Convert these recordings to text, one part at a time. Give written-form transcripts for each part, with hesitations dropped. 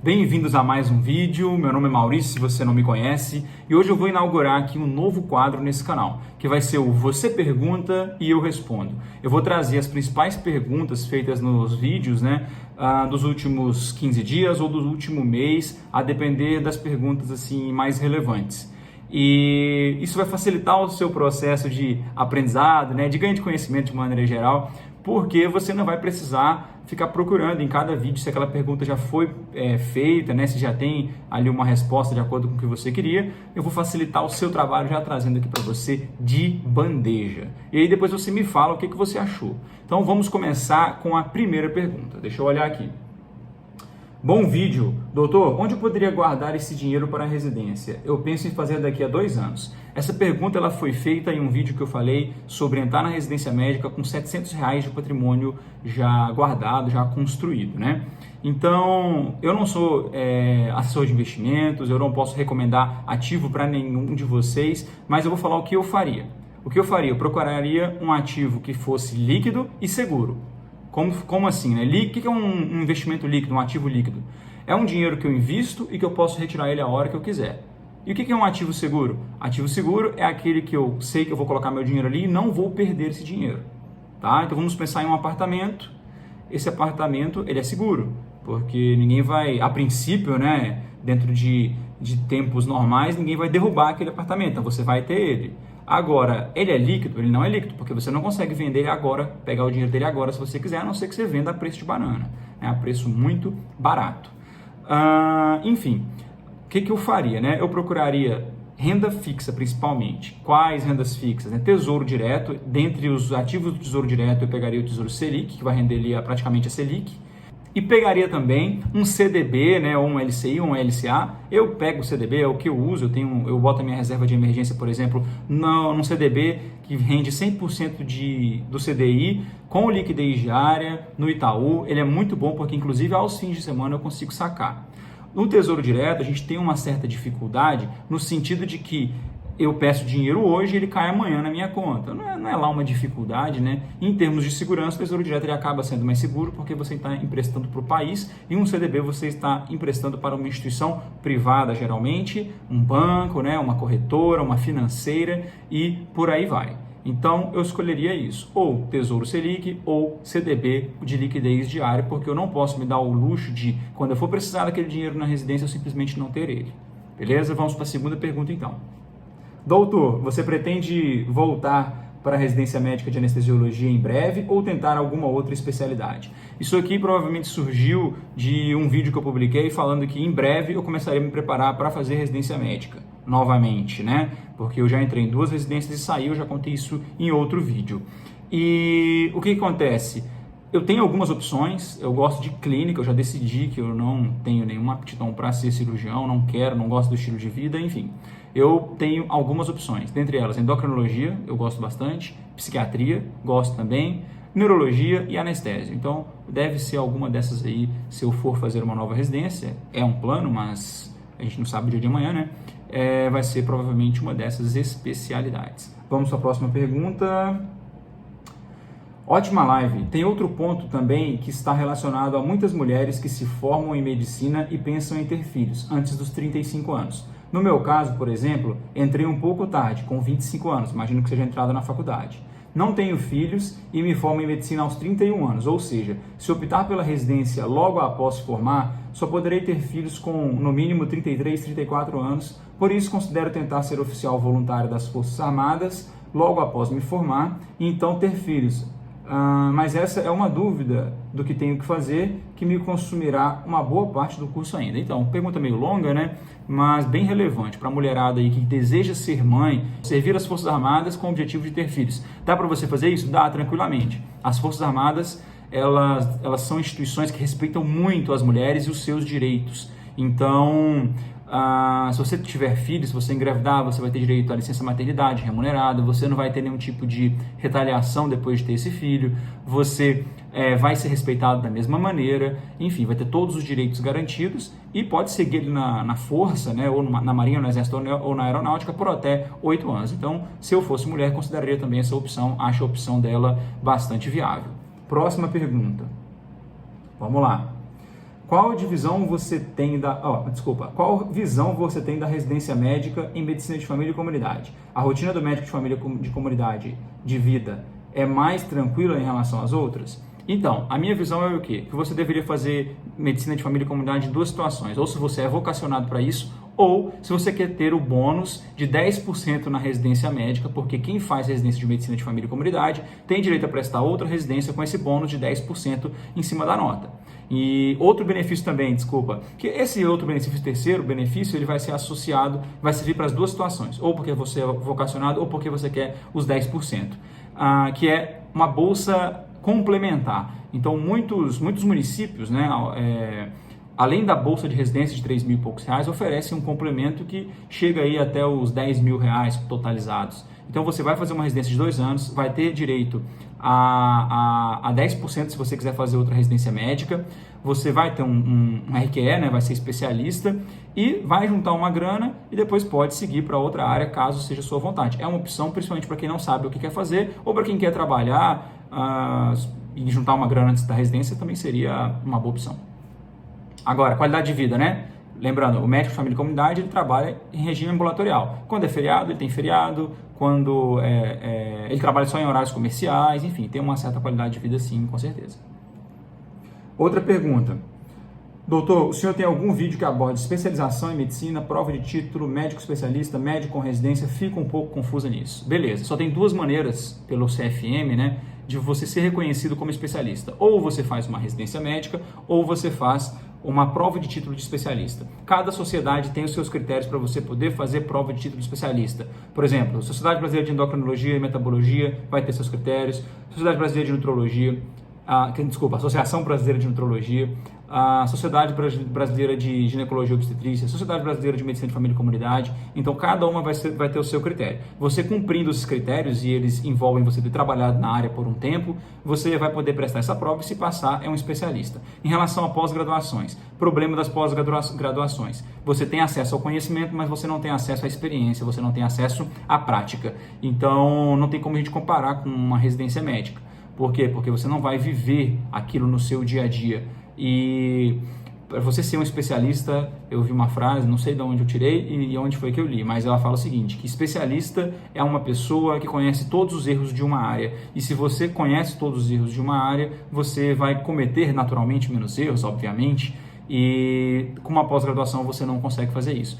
Bem-vindos a mais um vídeo, meu nome é Maurício, se você não me conhece, e hoje eu vou inaugurar aqui um novo quadro nesse canal, que vai ser o Você Pergunta e Eu Respondo. Eu vou trazer as principais perguntas feitas nos vídeos, dos últimos 15 dias ou do último mês, a depender das perguntas assim mais relevantes. E isso vai facilitar o seu processo de aprendizado, de ganho de conhecimento de maneira geral, porque você não vai precisar ficar procurando em cada vídeo se aquela pergunta já foi feita, se já tem ali uma resposta de acordo com o que você queria. Eu vou facilitar o seu trabalho já trazendo aqui para você de bandeja. E aí depois você me fala o que você achou. Então vamos começar com a primeira pergunta. Deixa eu olhar aqui. Bom vídeo. Doutor, onde eu poderia guardar esse dinheiro para a residência? Eu penso em fazer daqui a 2 anos. Essa pergunta ela foi feita em um vídeo que eu falei sobre entrar na residência médica com R$700 de patrimônio já guardado, já construído, Então, eu não sou assessor de investimentos, eu não posso recomendar ativo para nenhum de vocês, mas eu vou falar o que eu faria. O que eu faria? Eu procuraria um ativo que fosse líquido e seguro. Como assim? O que é um investimento líquido, um ativo líquido? É um dinheiro que eu invisto e que eu posso retirar ele a hora que eu quiser. E o que é um ativo seguro? Ativo seguro é aquele que eu sei que eu vou colocar meu dinheiro ali e não vou perder esse dinheiro. Tá? Então vamos pensar em um apartamento. Esse apartamento ele é seguro, porque ninguém vai, a princípio, dentro de tempos normais, ninguém vai derrubar aquele apartamento, então você vai ter ele. Agora, ele é líquido? Ele não é líquido, porque você não consegue vender ele agora, pegar o dinheiro dele agora se você quiser, a não ser que você venda a preço de banana, a preço muito barato. Enfim, o que eu faria? Eu procuraria renda fixa principalmente. Quais rendas fixas? Tesouro direto. Dentre os ativos do Tesouro Direto, eu pegaria o Tesouro Selic, que vai render ali praticamente a Selic. E pegaria também um CDB, ou um LCI, um LCA. Eu pego o CDB, é o que eu uso, eu boto a minha reserva de emergência, por exemplo, num CDB que rende 100% do CDI, com liquidez diária, no Itaú. Ele é muito bom porque, inclusive, aos fins de semana eu consigo sacar. No Tesouro Direto, a gente tem uma certa dificuldade no sentido de que eu peço dinheiro hoje e ele cai amanhã na minha conta. Não é lá uma dificuldade, Em termos de segurança, o Tesouro Direto ele acaba sendo mais seguro porque você está emprestando para o país e um CDB você está emprestando para uma instituição privada, geralmente, um banco, uma corretora, uma financeira e por aí vai. Então, eu escolheria isso, ou Tesouro Selic ou CDB de liquidez diária, porque eu não posso me dar o luxo de, quando eu for precisar daquele dinheiro na residência, eu simplesmente não ter ele. Beleza? Vamos para a segunda pergunta, então. Doutor, você pretende voltar para a residência médica de anestesiologia em breve ou tentar alguma outra especialidade? Isso aqui provavelmente surgiu de um vídeo que eu publiquei falando que em breve eu começaria a me preparar para fazer residência médica novamente, Porque eu já entrei em 2 residências e saí, eu já contei isso em outro vídeo. E o que acontece? Eu tenho algumas opções, eu gosto de clínica, eu já decidi que eu não tenho nenhuma aptidão para ser cirurgião, não gosto do estilo de vida, enfim. Eu tenho algumas opções, dentre elas endocrinologia, eu gosto bastante, psiquiatria, gosto também, neurologia e anestésio. Então, deve ser alguma dessas aí, se eu for fazer uma nova residência, é um plano, mas a gente não sabe o dia de amanhã, vai ser provavelmente uma dessas especialidades. Vamos para a próxima pergunta. Ótima live. Tem outro ponto também que está relacionado a muitas mulheres que se formam em medicina e pensam em ter filhos antes dos 35 anos. No meu caso, por exemplo, entrei um pouco tarde, com 25 anos, imagino que seja entrada na faculdade. Não tenho filhos e me formo em medicina aos 31 anos, ou seja, se optar pela residência logo após formar, só poderei ter filhos com no mínimo 33, 34 anos, por isso considero tentar ser oficial voluntário das Forças Armadas logo após me formar e então ter filhos. Mas essa é uma dúvida do que tenho que fazer, que me consumirá uma boa parte do curso ainda. Então, pergunta meio longa, mas bem relevante para a mulherada aí que deseja ser mãe, servir as Forças Armadas com o objetivo de ter filhos. Dá para você fazer isso? Dá, tranquilamente. As Forças Armadas, elas são instituições que respeitam muito as mulheres e os seus direitos. Então, se você tiver filhos, se você engravidar, você vai ter direito à licença maternidade remunerada, você não vai ter nenhum tipo de retaliação depois de ter esse filho, você vai ser respeitado da mesma maneira, enfim, vai ter todos os direitos garantidos e pode seguir ele na força, ou na marinha, no exército ou na aeronáutica por até 8 anos. Então, se eu fosse mulher, consideraria também essa opção, acho a opção dela bastante viável. Próxima pergunta. Vamos lá. Qual visão você tem qual visão você tem da residência médica em medicina de família e comunidade? A rotina do médico de família de comunidade de vida é mais tranquila em relação às outras? Então, a minha visão é o quê? Que você deveria fazer medicina de família e comunidade em duas situações. Ou se você é vocacionado para isso, ou se você quer ter o bônus de 10% na residência médica, porque quem faz residência de medicina de família e comunidade tem direito a prestar outra residência com esse bônus de 10% em cima da nota. E outro benefício também, que esse outro benefício, terceiro benefício, ele vai ser associado, vai servir para as duas situações, ou porque você é vocacionado, ou porque você quer os 10%, que é uma bolsa complementar. Então, muitos municípios, né, além da bolsa de residência de 3 mil e poucos reais, oferecem um complemento que chega aí até os 10 mil reais totalizados. Então, você vai fazer uma residência de 2 anos, vai ter direito a 10% se você quiser fazer outra residência médica, você vai ter um RQE, né, vai ser especialista e vai juntar uma grana e depois pode seguir para outra área caso seja sua vontade. É uma opção principalmente para quem não sabe o que quer fazer ou para quem quer trabalhar e juntar uma grana antes da residência também seria uma boa opção. Agora, qualidade de vida, né? Lembrando, o médico de família e comunidade, ele trabalha em regime ambulatorial. Quando é feriado, ele tem feriado. Quando ele trabalha só em horários comerciais. Enfim, tem uma certa qualidade de vida sim, com certeza. Outra pergunta. Doutor, o senhor tem algum vídeo que aborde especialização em medicina, prova de título, médico especialista, médico com residência? Fico um pouco confusa nisso. Beleza, só tem duas maneiras pelo CFM, né, de você ser reconhecido como especialista. Ou você faz uma residência médica, ou você faz uma prova de título de especialista. Cada sociedade tem os seus critérios para você poder fazer prova de título de especialista. Por exemplo, a Sociedade Brasileira de Endocrinologia e Metabologia vai ter seus critérios, a Sociedade Brasileira de Nutrologia, a Associação Brasileira de Nutrologia, a Sociedade Brasileira de Ginecologia e Obstetrícia, a Sociedade Brasileira de Medicina de Família e Comunidade. Então, cada uma vai ter o seu critério. Você cumprindo esses critérios, e eles envolvem você ter trabalhado na área por um tempo, você vai poder prestar essa prova e, se passar, é um especialista. Em relação a pós-graduações, problema das pós-graduações. Você tem acesso ao conhecimento, mas você não tem acesso à experiência, você não tem acesso à prática. Então, não tem como a gente comparar com uma residência médica. Por quê? Porque você não vai viver aquilo no seu dia a dia. E para você ser um especialista, eu vi uma frase, não sei de onde eu tirei e onde foi que eu li, mas ela fala o seguinte, que especialista é uma pessoa que conhece todos os erros de uma área. E se você conhece todos os erros de uma área, você vai cometer naturalmente menos erros, obviamente, e com uma pós-graduação você não consegue fazer isso.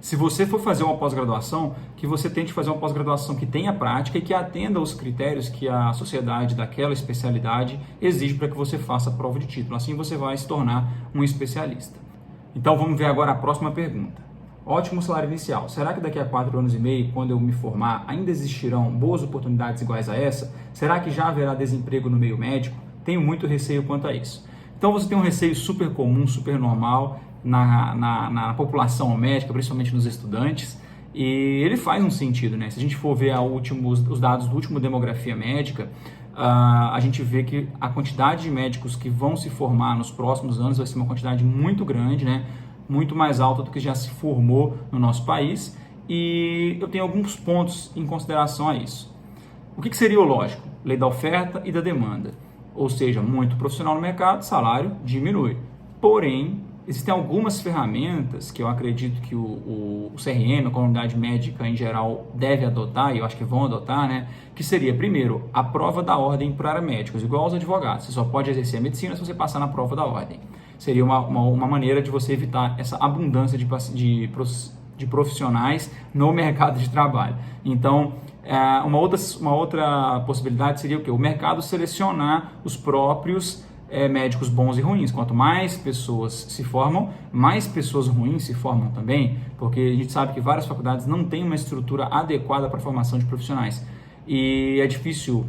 Se você for fazer uma pós-graduação, que você tente fazer uma pós-graduação que tenha prática e que atenda aos critérios que a sociedade daquela especialidade exige para que você faça a prova de título. Assim você vai se tornar um especialista. Então vamos ver agora a próxima pergunta. Ótimo salário inicial. Será que daqui a 4 anos e meio, quando eu me formar, ainda existirão boas oportunidades iguais a essa? Será que já haverá desemprego no meio médico? Tenho muito receio quanto a isso. Então você tem um receio super comum, super normal, na população médica, principalmente nos estudantes, e ele faz um sentido, né? Se a gente for ver os dados do último Demografia Médica, a gente vê que a quantidade de médicos que vão se formar nos próximos anos vai ser uma quantidade muito grande, né? Muito mais alta do que já se formou no nosso país, e eu tenho alguns pontos em consideração a isso. O que seria o lógico? Lei da oferta e da demanda, ou seja, muito profissional no mercado, salário diminui. Porém, existem algumas ferramentas que eu acredito que o CRM, a comunidade médica em geral, deve adotar, e eu acho que vão adotar, né? Que seria, primeiro, a prova da ordem para médicos, igual aos advogados. Você só pode exercer a medicina se você passar na prova da ordem. Seria uma maneira de você evitar essa abundância de profissionais no mercado de trabalho. Então, uma outra possibilidade seria o quê? O mercado selecionar os próprios médicos bons e ruins. Quanto mais pessoas se formam, mais pessoas ruins se formam também, porque a gente sabe que várias faculdades não têm uma estrutura adequada para a formação de profissionais. E é difícil,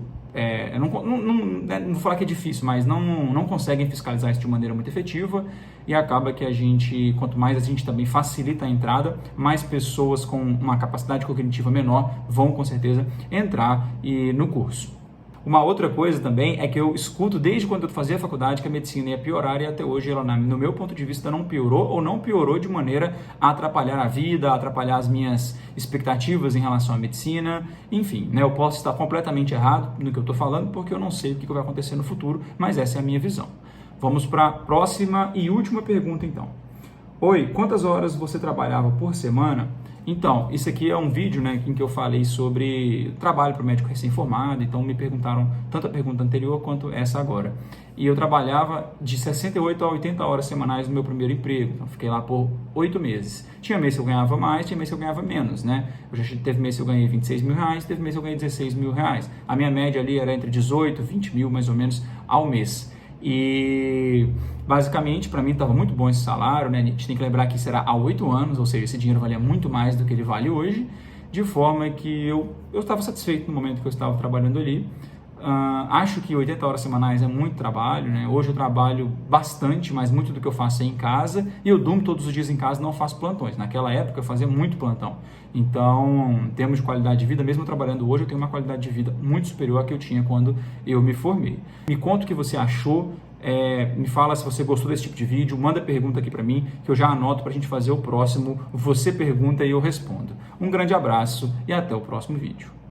não vou falar que é difícil, mas não conseguem fiscalizar isso de maneira muito efetiva, e acaba que quanto mais a gente também facilita a entrada, mais pessoas com uma capacidade cognitiva menor vão com certeza entrar no curso. Uma outra coisa também é que eu escuto desde quando eu fazia a faculdade que a medicina ia piorar, e até hoje ela, no meu ponto de vista, não piorou, ou não piorou de maneira a atrapalhar a vida, a atrapalhar as minhas expectativas em relação à medicina. Enfim, né, eu posso estar completamente errado no que eu estou falando, porque eu não sei o que vai acontecer no futuro, mas essa é a minha visão. Vamos para a próxima e última pergunta então. Oi, quantas horas você trabalhava por semana? Então, isso aqui é um vídeo, né, em que eu falei sobre trabalho para o médico recém-formado, então me perguntaram tanto a pergunta anterior quanto essa agora. E eu trabalhava de 68 a 80 horas semanais no meu primeiro emprego, então fiquei lá por 8 meses. Tinha mês que eu ganhava mais, tinha mês que eu ganhava menos, né? Teve mês que eu ganhei 26 mil reais, teve mês que eu ganhei 16 mil reais. A minha média ali era entre 18 e 20 mil, mais ou menos, ao mês. E basicamente para mim estava muito bom esse salário, né? A gente tem que lembrar que isso era há 8 anos, ou seja, esse dinheiro valia muito mais do que ele vale hoje, de forma que eu estava satisfeito no momento que eu estava trabalhando ali. Acho que 80 horas semanais é muito trabalho, né? Hoje eu trabalho bastante, mas muito do que eu faço é em casa, e eu durmo todos os dias em casa, não faço plantões. Naquela época eu fazia muito plantão. Então, em termos de qualidade de vida, mesmo trabalhando hoje, eu tenho uma qualidade de vida muito superior à que eu tinha quando eu me formei. Me conta o que você achou, me fala se você gostou desse tipo de vídeo, manda pergunta aqui para mim, que eu já anoto para a gente fazer o próximo Você Pergunta e eu Respondo. Um grande abraço e até o próximo vídeo.